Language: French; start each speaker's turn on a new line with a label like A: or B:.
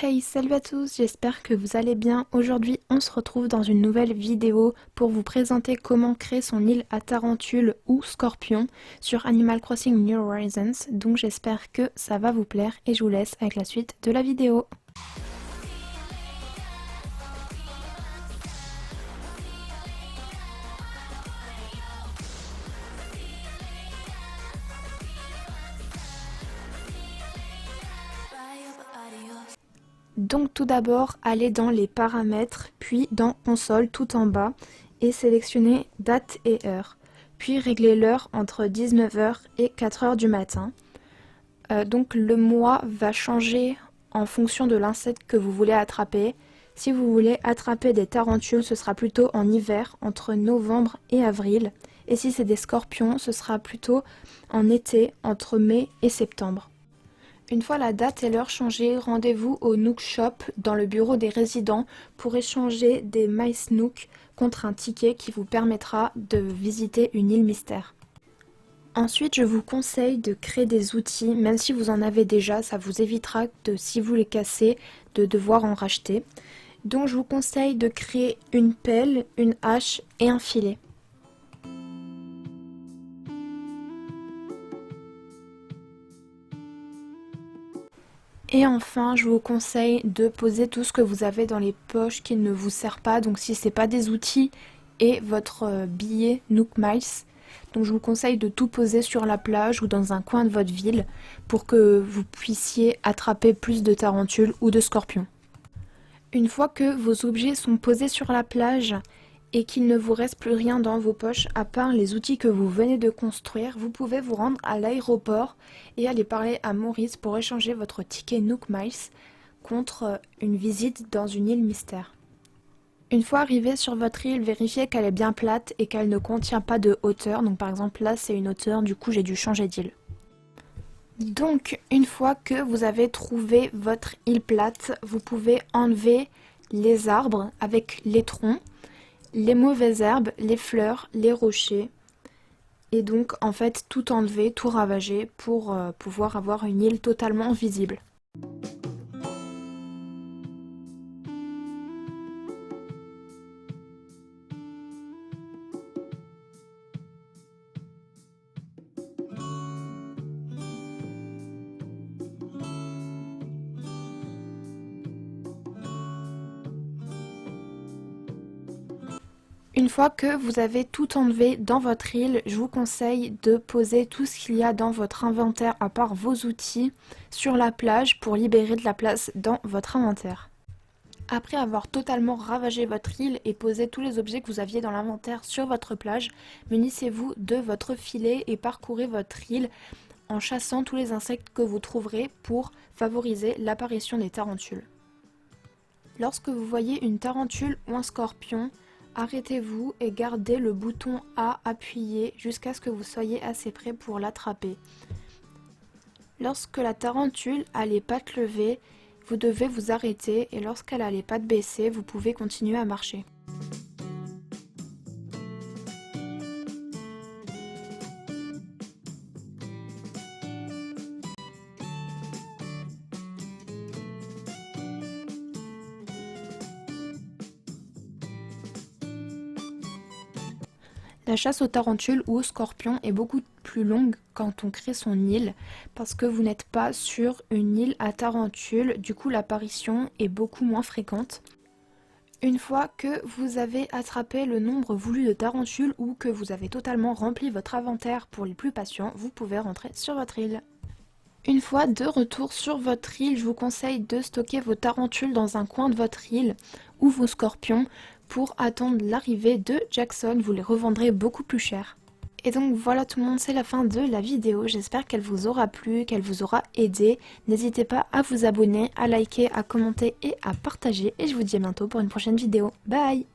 A: Hey, salut à tous, j'espère que vous allez bien. Aujourd'hui, on se retrouve dans une nouvelle vidéo pour vous présenter comment créer son île à tarentules ou scorpions sur Animal Crossing New Horizons. Donc j'espère que ça va vous plaire et je vous laisse avec la suite de la vidéo. Donc tout d'abord, allez dans les paramètres, puis dans console tout en bas et sélectionnez date et heure. Puis réglez l'heure entre 19 h et 4 h du matin. Donc le mois va changer en fonction de l'insecte que vous voulez attraper. Si vous voulez attraper des tarentules, ce sera plutôt en hiver, entre novembre et avril. Et si c'est des scorpions, ce sera plutôt en été, entre mai et septembre. Une fois la date et l'heure changées, rendez-vous au Nook Shop dans le bureau des résidents pour échanger des Mice Nook contre un ticket qui vous permettra de visiter une île mystère. Ensuite, je vous conseille de créer des outils, même si vous en avez déjà, ça vous évitera de, si vous les cassez, de devoir en racheter. Donc je vous conseille de créer une pelle, une hache et un filet. Et enfin, je vous conseille de poser tout ce que vous avez dans les poches qui ne vous sert pas. Donc si ce n'est pas des outils et votre billet Nook Miles. Donc je vous conseille de tout poser sur la plage ou dans un coin de votre ville pour que vous puissiez attraper plus de tarentules ou de scorpions. Une fois que vos objets sont posés sur la plage et qu'il ne vous reste plus rien dans vos poches à part les outils que vous venez de construire, vous pouvez vous rendre à l'aéroport et aller parler à Maurice pour échanger votre ticket Nook Miles contre une visite dans une île mystère. Une fois arrivé sur votre île, vérifiez qu'elle est bien plate et qu'elle ne contient pas de hauteur. Donc par exemple là c'est une hauteur, du coup j'ai dû changer d'île. Donc une fois que vous avez trouvé votre île plate, vous pouvez enlever les arbres avec les troncs, les mauvaises herbes, les fleurs, les rochers, et donc en fait tout enlever, tout ravager pour pouvoir avoir une île totalement visible. Une fois que vous avez tout enlevé dans votre île, je vous conseille de poser tout ce qu'il y a dans votre inventaire à part vos outils sur la plage pour libérer de la place dans votre inventaire. Après avoir totalement ravagé votre île et posé tous les objets que vous aviez dans l'inventaire sur votre plage, munissez-vous de votre filet et parcourez votre île en chassant tous les insectes que vous trouverez pour favoriser l'apparition des tarentules. Lorsque vous voyez une tarentule ou un scorpion, arrêtez-vous et gardez le bouton A appuyé jusqu'à ce que vous soyez assez près pour l'attraper. Lorsque la tarentule a les pattes levées, vous devez vous arrêter et lorsqu'elle a les pattes baissées, vous pouvez continuer à marcher. La chasse aux tarentules ou aux scorpions est beaucoup plus longue quand on crée son île parce que vous n'êtes pas sur une île à tarentules, du coup l'apparition est beaucoup moins fréquente. Une fois que vous avez attrapé le nombre voulu de tarentules ou que vous avez totalement rempli votre inventaire pour les plus patients, vous pouvez rentrer sur votre île. Une fois de retour sur votre île, je vous conseille de stocker vos tarentules dans un coin de votre île ou vos scorpions pour attendre l'arrivée de Jackson, vous les revendrez beaucoup plus cher. Et donc voilà tout le monde, c'est la fin de la vidéo, j'espère qu'elle vous aura plu, qu'elle vous aura aidé. N'hésitez pas à vous abonner, à liker, à commenter et à partager. Et je vous dis à bientôt pour une prochaine vidéo. Bye!